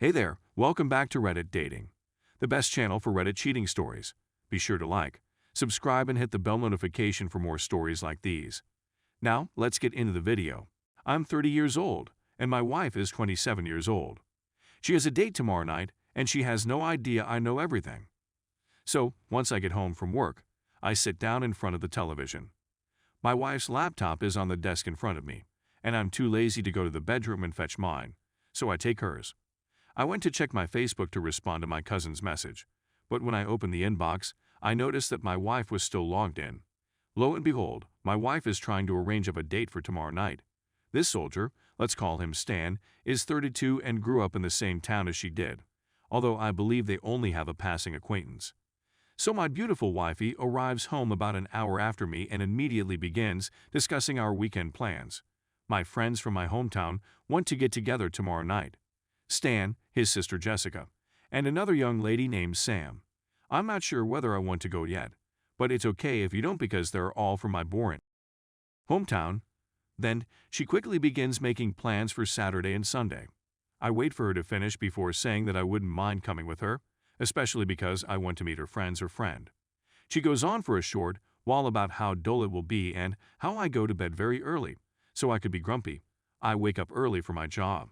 Hey there, welcome back to Reddit Dating, the best channel for Reddit cheating stories. Be sure to like, subscribe, and hit the bell notification for more stories like these. Now, let's get into the video. I'm 30 years old, and my wife is 27 years old. She has a date tomorrow night, and she has no idea I know everything. So, once I get home from work, I sit down in front of the television. My wife's laptop is on the desk in front of me, and I'm too lazy to go to the bedroom and fetch mine, so I take hers. I went to check my Facebook to respond to my cousin's message, but when I opened the inbox, I noticed that my wife was still logged in. Lo and behold, my wife is trying to arrange up a date for tomorrow night. This soldier, let's call him Stan, is 32 and grew up in the same town as she did, although I believe they only have a passing acquaintance. So my beautiful wifey arrives home about an hour after me and immediately begins discussing our weekend plans. My friends from my hometown want to get together tomorrow night. Stan, his sister Jessica, and another young lady named Sam. I'm not sure whether I want to go yet, but it's okay if you don't because they're all from my boring hometown. Then, she quickly begins making plans for Saturday and Sunday. I wait for her to finish before saying that I wouldn't mind coming with her, especially because I want to meet her friends or friend. She goes on for a short while about how dull it will be and how I go to bed very early, so I could be grumpy. I wake up early for my job.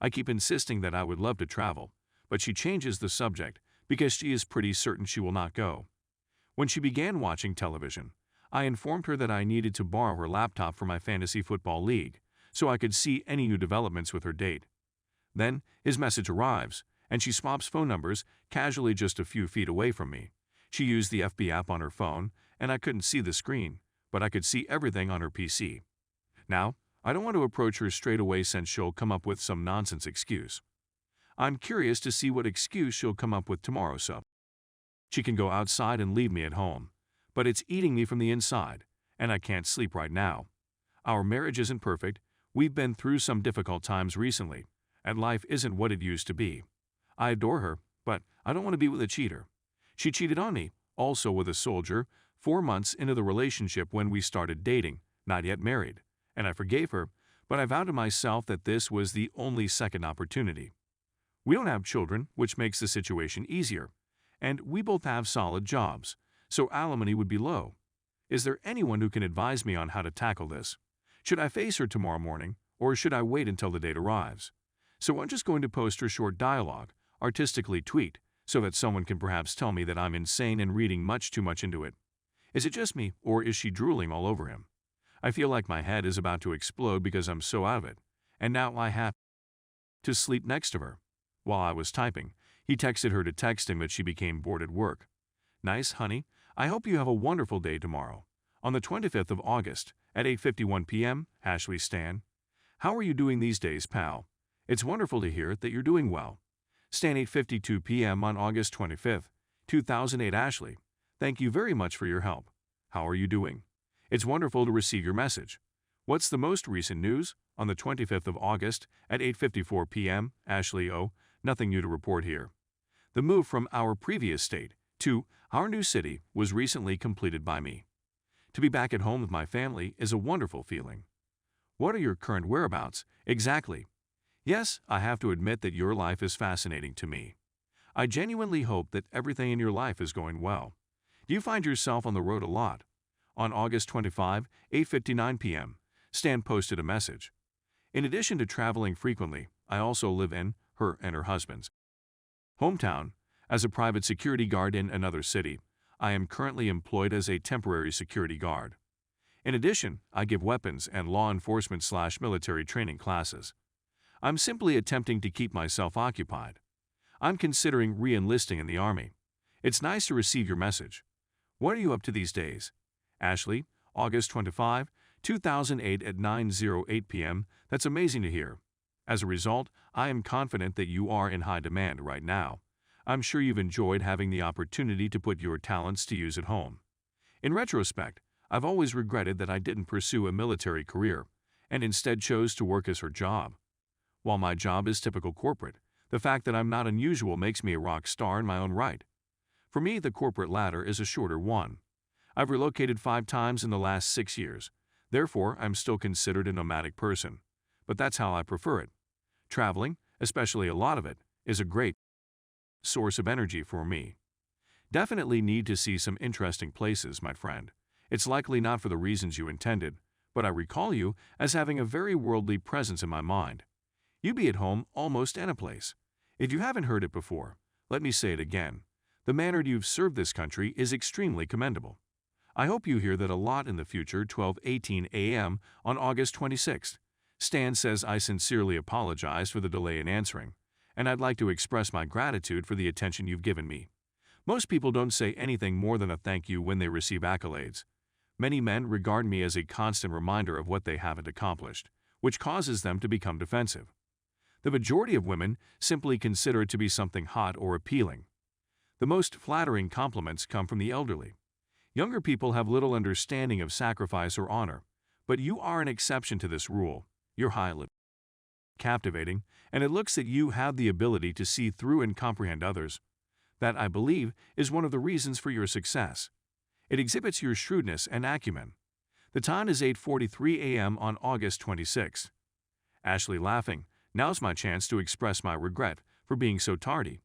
I keep insisting that I would love to travel, but she changes the subject because she is pretty certain she will not go. When she began watching television, I informed her that I needed to borrow her laptop for my fantasy football league so I could see any new developments with her date. Then, his message arrives, and she swaps phone numbers casually just a few feet away from me. She used the FB app on her phone, and I couldn't see the screen, but I could see everything on her PC. Now, I don't want to approach her straight away since she'll come up with some nonsense excuse. I'm curious to see what excuse she'll come up with tomorrow so she can go outside and leave me at home. But it's eating me from the inside, and I can't sleep right now. Our marriage isn't perfect, we've been through some difficult times recently, and life isn't what it used to be. I adore her, but I don't want to be with a cheater. She cheated on me, also with a soldier, 4 months into the relationship when we started dating, not yet married. And I forgave her, but I vowed to myself that this was the only second opportunity. We don't have children, which makes the situation easier, and we both have solid jobs, so alimony would be low. Is there anyone who can advise me on how to tackle this? Should I face her tomorrow morning, or should I wait until the date arrives? So I'm just going to post her short dialogue, artistically tweaked, so that someone can perhaps tell me that I'm insane and reading much too much into it. Is it just me, or is she drooling all over him? I feel like my head is about to explode because I'm so out of it, and now I have to sleep next to her. While I was typing, he texted her to text him that she became bored at work. Nice, honey. I hope you have a wonderful day tomorrow. On the 25th of August, at 8:51 p.m., Ashley Stan. How are you doing these days, pal? It's wonderful to hear that you're doing well. Stan 8:52 p.m. on August 25th, 2008 Ashley. Thank you very much for your help. How are you doing? It's wonderful to receive your message. What's the most recent news? On the 25th of August at 8:54 p.m., Ashley O. Nothing new to report here. The move from our previous state to our new city was recently completed by me. To be back at home with my family is a wonderful feeling. What are your current whereabouts? Exactly. Yes, I have to admit that your life is fascinating to me. I genuinely hope that everything in your life is going well. Do you find yourself on the road a lot? On August 25, 8:59 p.m., Stan posted a message. In addition to traveling frequently, I also live in her and her husband's hometown. As a private security guard in another city, I am currently employed as a temporary security guard. In addition, I give weapons and law enforcement/military training classes. I'm simply attempting to keep myself occupied. I'm considering re-enlisting in the Army. It's nice to receive your message. What are you up to these days? Ashley, August 25, 2008 at 9:08 p.m. That's amazing to hear. As a result, I am confident that you are in high demand right now. I'm sure you've enjoyed having the opportunity to put your talents to use at home. In retrospect, I've always regretted that I didn't pursue a military career and instead chose to work as her job. While my job is typical corporate, the fact that I'm not unusual makes me a rock star in my own right. For me, the corporate ladder is a shorter one. I've relocated 5 times in the last 6 years. Therefore, I'm still considered a nomadic person. But that's how I prefer it. Traveling, especially a lot of it, is a great source of energy for me. Definitely need to see some interesting places, my friend. It's likely not for the reasons you intended, but I recall you as having a very worldly presence in my mind. You be at home almost any place. If you haven't heard it before, let me say it again. The manner you've served this country is extremely commendable. I hope you hear that a lot in the future. 12:18 a.m. on August 26th. Stan says, I sincerely apologize for the delay in answering, and I'd like to express my gratitude for the attention you've given me. Most people don't say anything more than a thank you when they receive accolades. Many men regard me as a constant reminder of what they haven't accomplished, which causes them to become defensive. The majority of women simply consider it to be something hot or appealing. The most flattering compliments come from the elderly. Younger people have little understanding of sacrifice or honor, but you are an exception to this rule. You're highly captivating, and it looks that you have the ability to see through and comprehend others. That, I believe, is one of the reasons for your success. It exhibits your shrewdness and acumen. The time is 8:43 a.m. on August 26th. Ashley laughing, now's my chance to express my regret for being so tardy.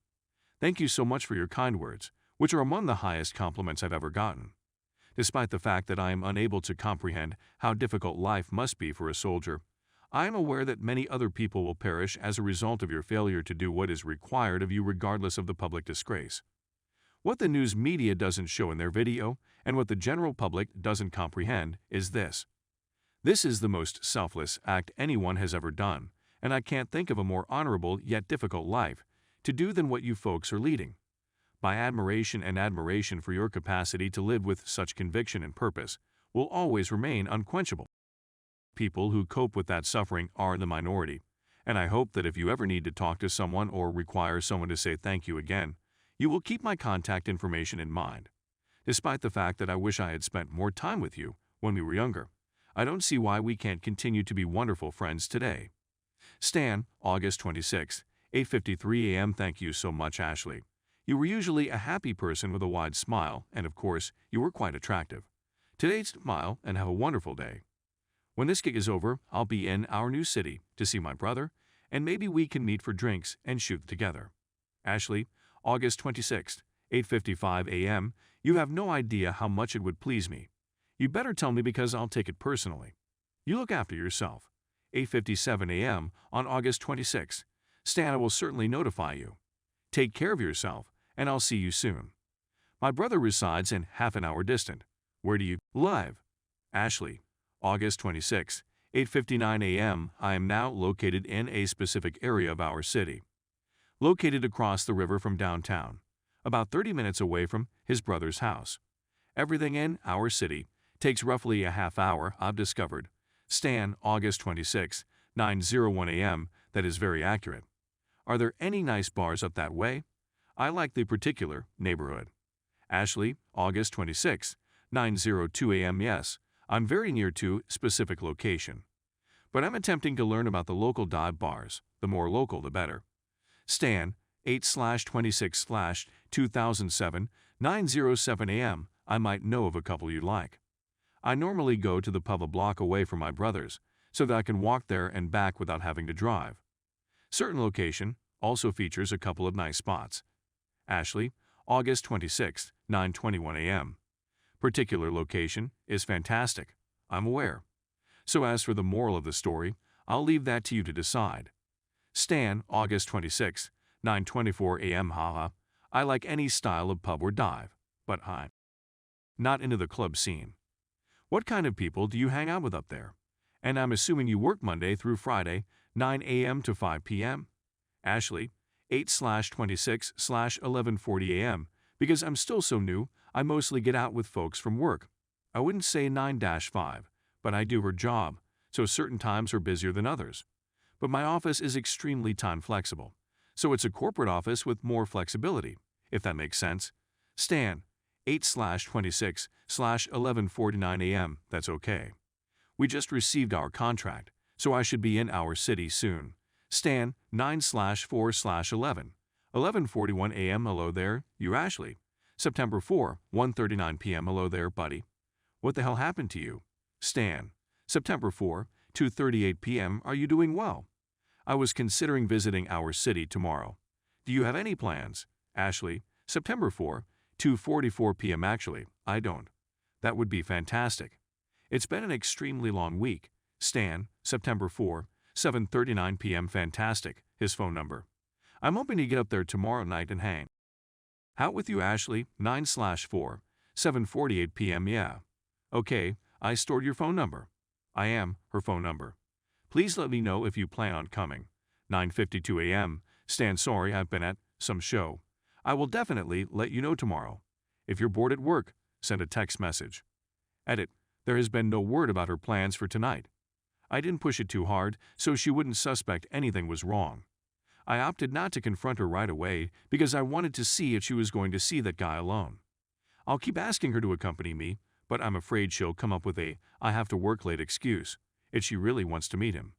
Thank you so much for your kind words, which are among the highest compliments I've ever gotten. Despite the fact that I am unable to comprehend how difficult life must be for a soldier, I am aware that many other people will perish as a result of your failure to do what is required of you regardless of the public disgrace. What the news media doesn't show in their video, and what the general public doesn't comprehend, is this. This is the most selfless act anyone has ever done, and I can't think of a more honorable yet difficult life to do than what you folks are leading. My admiration for your capacity to live with such conviction and purpose will always remain unquenchable. People who cope with that suffering are the minority, and I hope that if you ever need to talk to someone or require someone to say thank you again, you will keep my contact information in mind. Despite the fact that I wish I had spent more time with you when we were younger, I don't see why we can't continue to be wonderful friends today. Stan, August 26, 8:53 a.m. Thank you so much, Ashley. You were usually a happy person with a wide smile, and of course, you were quite attractive. Today, smile and have a wonderful day. When this gig is over, I'll be in our new city to see my brother, and maybe we can meet for drinks and shoot together. Ashley, August 26, 8:55 a.m. You have no idea how much it would please me. You better tell me because I'll take it personally. You look after yourself. 8:57 a.m. on August 26. Stan will certainly notify you. Take care of yourself, and I'll see you soon. My brother resides in half an hour distant. Where do you live? Ashley, August 26, 8:59 a.m. I am now located in a specific area of our city. Located across the river from downtown, about 30 minutes away from his brother's house. Everything in our city takes roughly a half hour, I've discovered. Stan, August 26, 9:01 a.m. That is very accurate. Are there any nice bars up that way? I like the particular neighborhood. Ashley, August 26, 9:02 a.m. Yes, I'm very near to specific location. But I'm attempting to learn about the local dive bars. The more local, the better. Stan, 8/26/2007, 9:07 a.m. I might know of a couple you'd like. I normally go to the pub a block away from my brother's, so that I can walk there and back without having to drive. Certain location also features a couple of nice spots. Ashley, August 26, 9:21 a.m. Particular location is fantastic, I'm aware. So as for the moral of the story, I'll leave that to you to decide. Stan, August 26, 9:24 a.m. Haha, I like any style of pub or dive, but I'm not into the club scene. What kind of people do you hang out with up there? And I'm assuming you work Monday through Friday, 9 a.m. to 5 p.m. Ashley, 8/26/11:40 a.m. Because I'm still so new, I mostly get out with folks from work. I wouldn't say 9-5, but I do her job, so certain times are busier than others. But my office is extremely time flexible, so it's a corporate office with more flexibility, if that makes sense. Stan, 8/26/11:49 a.m. That's okay. We just received our contract, so I should be in our city soon. Stan, 9/4/11, 11:41 a.m. Hello there, you Ashley. September 4, 1:39 p.m. Hello there, buddy. What the hell happened to you? Stan, September 4, 2:38 p.m. Are you doing well? I was considering visiting our city tomorrow. Do you have any plans? Ashley, September 4, 2:44 p.m. Actually, I don't. That would be fantastic. It's been an extremely long week. Stan, September 4, 7:39 p.m. Fantastic, his phone number. I'm hoping to get up there tomorrow night and hang out with you, Ashley, 9/4, 7:48 p.m. Yeah. Okay, I stored your phone number. I am her phone number. Please let me know if you plan on coming. 9:52 a.m. Stan, sorry I've been at some show. I will definitely let you know tomorrow. If you're bored at work, send a text message. Edit. There has been no word about her plans for tonight. I didn't push it too hard so she wouldn't suspect anything was wrong. I opted not to confront her right away because I wanted to see if she was going to see that guy alone. I'll keep asking her to accompany me, but I'm afraid she'll come up with a "I have to work late" excuse if she really wants to meet him.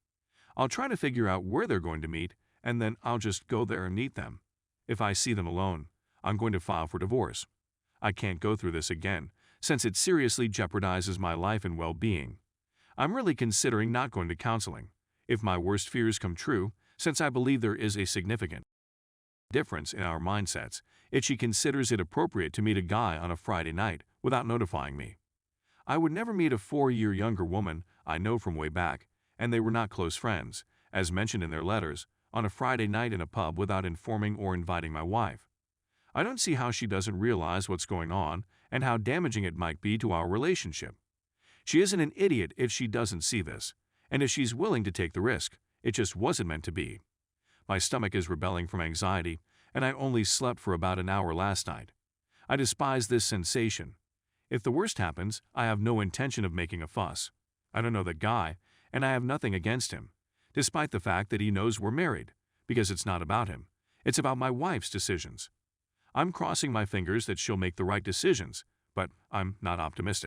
I'll try to figure out where they're going to meet, and then I'll just go there and meet them. If I see them alone, I'm going to file for divorce. I can't go through this again, since it seriously jeopardizes my life and well-being. I'm really considering not going to counseling, if my worst fears come true, since I believe there is a significant difference in our mindsets if she considers it appropriate to meet a guy on a Friday night without notifying me. I would never meet a 4-year younger woman I know from way back, and they were not close friends, as mentioned in their letters, on a Friday night in a pub without informing or inviting my wife. I don't see how she doesn't realize what's going on and how damaging it might be to our relationship. She isn't an idiot if she doesn't see this, and if she's willing to take the risk, it just wasn't meant to be. My stomach is rebelling from anxiety, and I only slept for about an hour last night. I despise this sensation. If the worst happens, I have no intention of making a fuss. I don't know that guy, and I have nothing against him, despite the fact that he knows we're married, because it's not about him. It's about my wife's decisions. I'm crossing my fingers that she'll make the right decisions, but I'm not optimistic.